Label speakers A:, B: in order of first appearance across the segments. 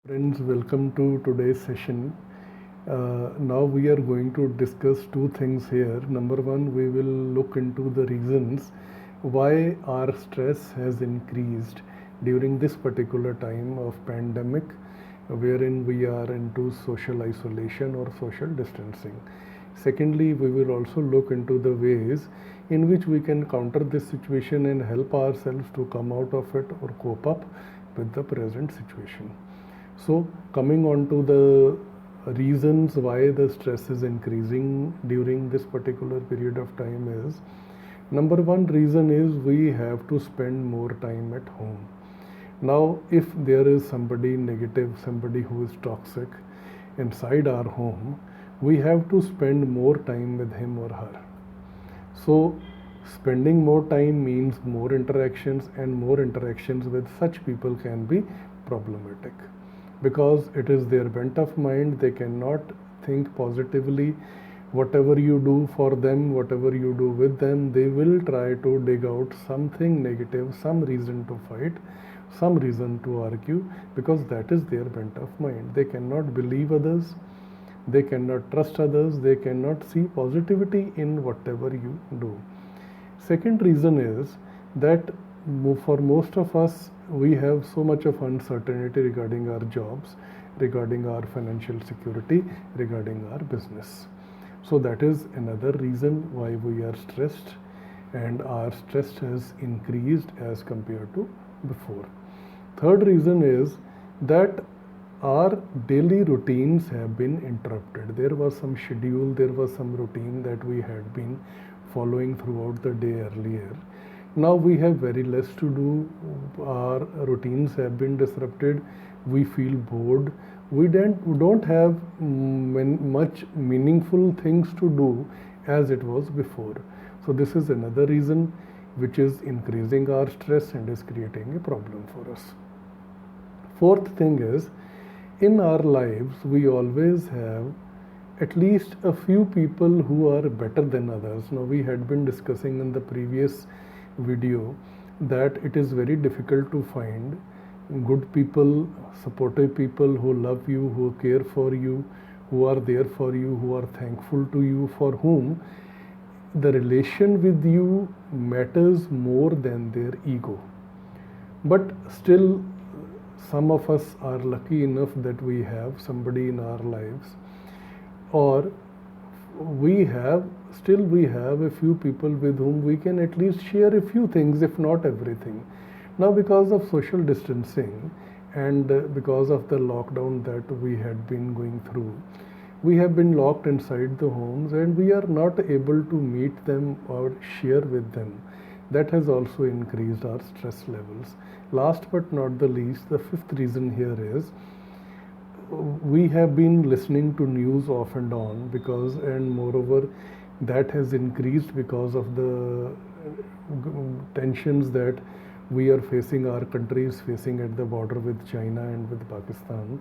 A: Friends, welcome to today's session. Now we are going to discuss two things here. Number one, we will look into the reasons why our stress has increased during this particular time of pandemic, wherein we are into social isolation or social distancing. Secondly, we will also look into the ways in which we can counter this situation and help ourselves to come out of it or cope up with the present situation. So, coming on to the reasons why the stress is increasing during this particular period of time is number one reason is we have to spend more time at home. Now, if there is somebody negative, somebody who is toxic inside our home, we have to spend more time with him or her. So, spending more time means more interactions, and more interactions with such people can be problematic because it is their bent of mind. They cannot think positively. Whatever you do for them, whatever you do with them, they will try to dig out something negative, some reason to fight, some reason to argue, because that is their bent of mind. They cannot believe others, they cannot trust others, they cannot see positivity in whatever you do. Second reason is that for most of us, we have so much of uncertainty regarding our jobs, regarding our financial security, regarding our business. So that is another reason why we are stressed, and our stress has increased as compared to before. Third reason is that our daily routines have been interrupted. There was some schedule, there was some routine that we had been following throughout the day earlier. Now we have very less to do. Our routines have been disrupted. We feel bored. We don't have much meaningful things to do as it was before. So this is another reason which is increasing our stress and is creating a problem for us. Fourth thing is, in our lives we always have at least a few people who are better than others. Now we had been discussing in the previous video that it is very difficult to find good people, supportive people who love you, who care for you, who are there for you, who are thankful to you, for whom the relation with you matters more than their ego. But still, some of us are lucky enough that we have somebody in our lives, or we have a few people with whom we can at least share a few things, if not everything. Now, because of social distancing and because of the lockdown that we had been going through, we have been locked inside the homes and we are not able to meet them or share with them. That has also increased our stress levels. Last but not the least, the fifth reason here is we have been listening to news off and on, because and moreover that has increased because of the tensions that we are facing, our country is facing at the border with China and with Pakistan.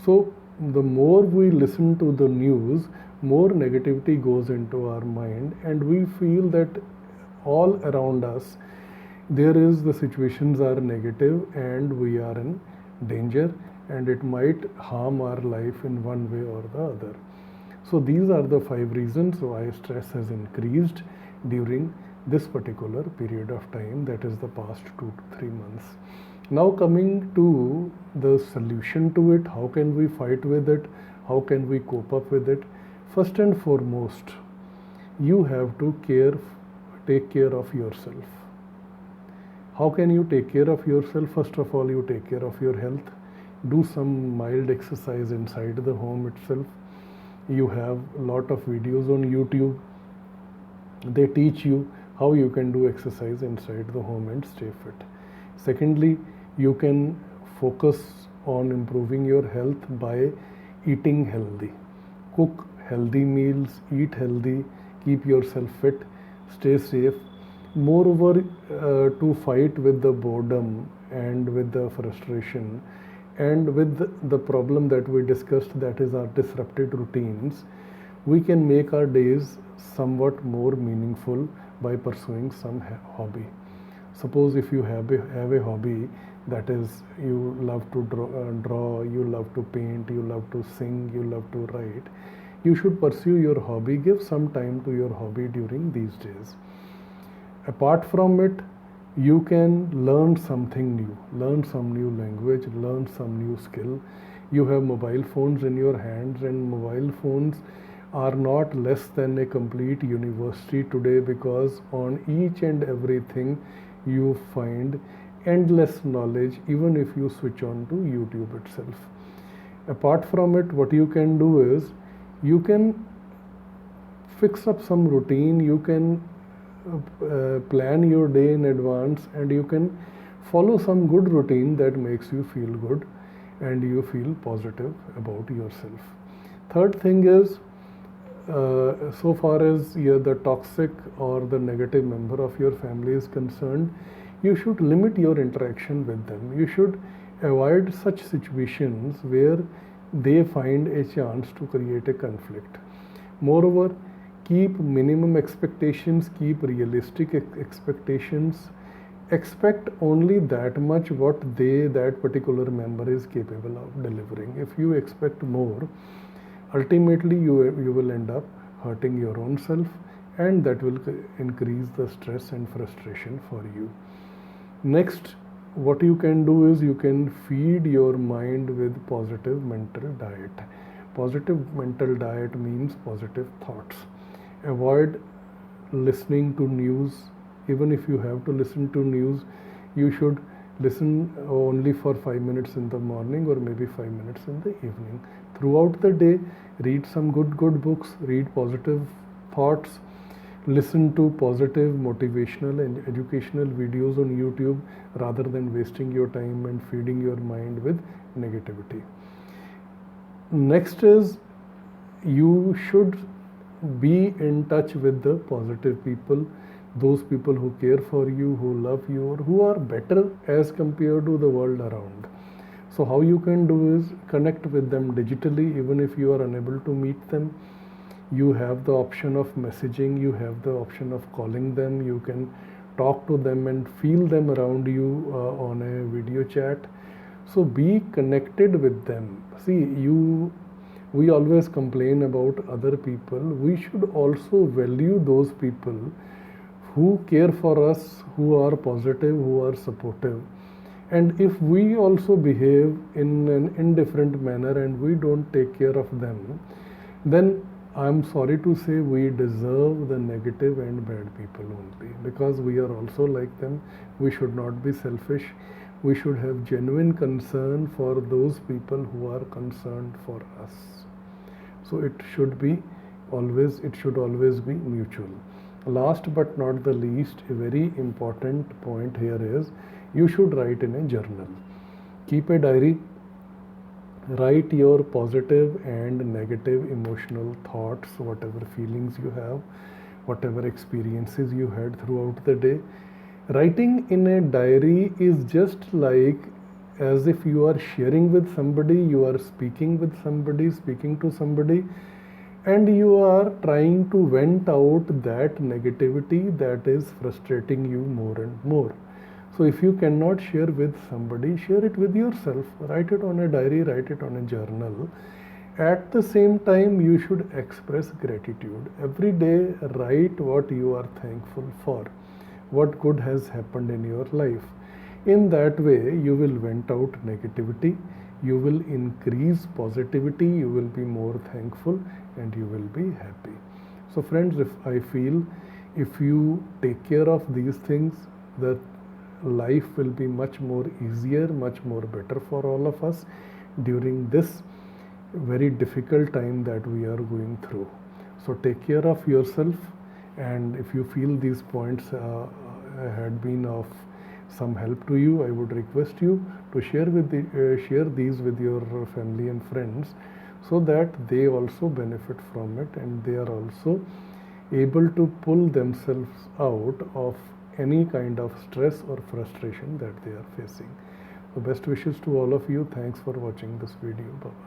A: So the more we listen to the news, more negativity goes into our mind, and we feel that all around us there is the situations are negative and we are in danger, and it might harm our life in one way or the other. So these are the five reasons why stress has increased during this particular period of time, that is the past 2 to 3 months. Now coming to the solution to it, how can we fight with it, how can we cope up with it? First and foremost, you have to take care of yourself. How can you take care of yourself? First of all, you take care of your health. Do some mild exercise inside the home itself. You have a lot of videos on YouTube. They teach you how you can do exercise inside the home and stay fit. Secondly, you can focus on improving your health by eating healthy. Cook healthy meals, eat healthy, keep yourself fit, stay safe. Moreover, to fight with the boredom and with the frustration and with the problem that we discussed, that is our disrupted routines, we can make our days somewhat more meaningful by pursuing some hobby. Suppose if you have a hobby that is, you love to draw, you love to paint, you love to sing, you love to write, you should pursue your hobby. Give some time to your hobby during these days. Apart from it, you can learn something new, learn some new language, learn some new skill. You have mobile phones in your hands, and mobile phones are not less than a complete university today, because on each and everything you find endless knowledge, even if you switch on to YouTube itself. Apart from it, what you can do is you can fix up some routine, you can plan your day in advance, and you can follow some good routine that makes you feel good and you feel positive about yourself. Third thing is, so far as the toxic or the negative member of your family is concerned, you should limit your interaction with them. You should avoid such situations where they find a chance to create a conflict. Moreover, keep minimum expectations, keep realistic expectations. Expect only that much what that particular member is capable of delivering. If you expect more, ultimately you will end up hurting your own self, and that will increase the stress and frustration for you. Next, what you can do is you can feed your mind with positive mental diet. Positive mental diet means positive thoughts. Avoid listening to news. Even if you have to listen to news, you should listen only for 5 minutes in the morning or maybe 5 minutes in the evening. Throughout the day, read some good books, read positive thoughts, listen to positive motivational and educational videos on YouTube, rather than wasting your time and feeding your mind with negativity. Next is, you should be in touch with the positive people, those people who care for you, who love you, or who are better as compared to the world around. So how you can do is connect with them digitally. Even if you are unable to meet them, you have the option of messaging, you have the option of calling them, you can talk to them and feel them around you on a video chat. So be connected with them. See, we always complain about other people. We should also value those people who care for us, who are positive, who are supportive. And if we also behave in an indifferent manner and we don't take care of them, then I'm sorry to say we deserve the negative and bad people only, because we are also like them. We should not be selfish. We should have genuine concern for those people who are concerned for us. So it should always be mutual. Last but not the least, a very important point here is, you should write in a journal. Keep a diary. Write your positive and negative emotional thoughts, whatever feelings you have, whatever experiences you had throughout the day. Writing in a diary is just like as if you are sharing with somebody, you are speaking to somebody, and you are trying to vent out that negativity that is frustrating you more and more. So if you cannot share with somebody, share it with yourself. Write it on a diary, write it on a journal. At the same time, you should express gratitude. Every day, write what you are thankful for, what good has happened in your life. In that way, you will vent out negativity, you will increase positivity, you will be more thankful, and you will be happy. So friends, if you take care of these things, the life will be much more easier, much more better for all of us during this very difficult time that we are going through. So take care of yourself, and if you feel these points had been of some help to you, I would request you to share these with your family and friends, so that they also benefit from it and they are also able to pull themselves out of any kind of stress or frustration that they are facing. So best wishes to all of you. Thanks for watching this video. Bye-bye.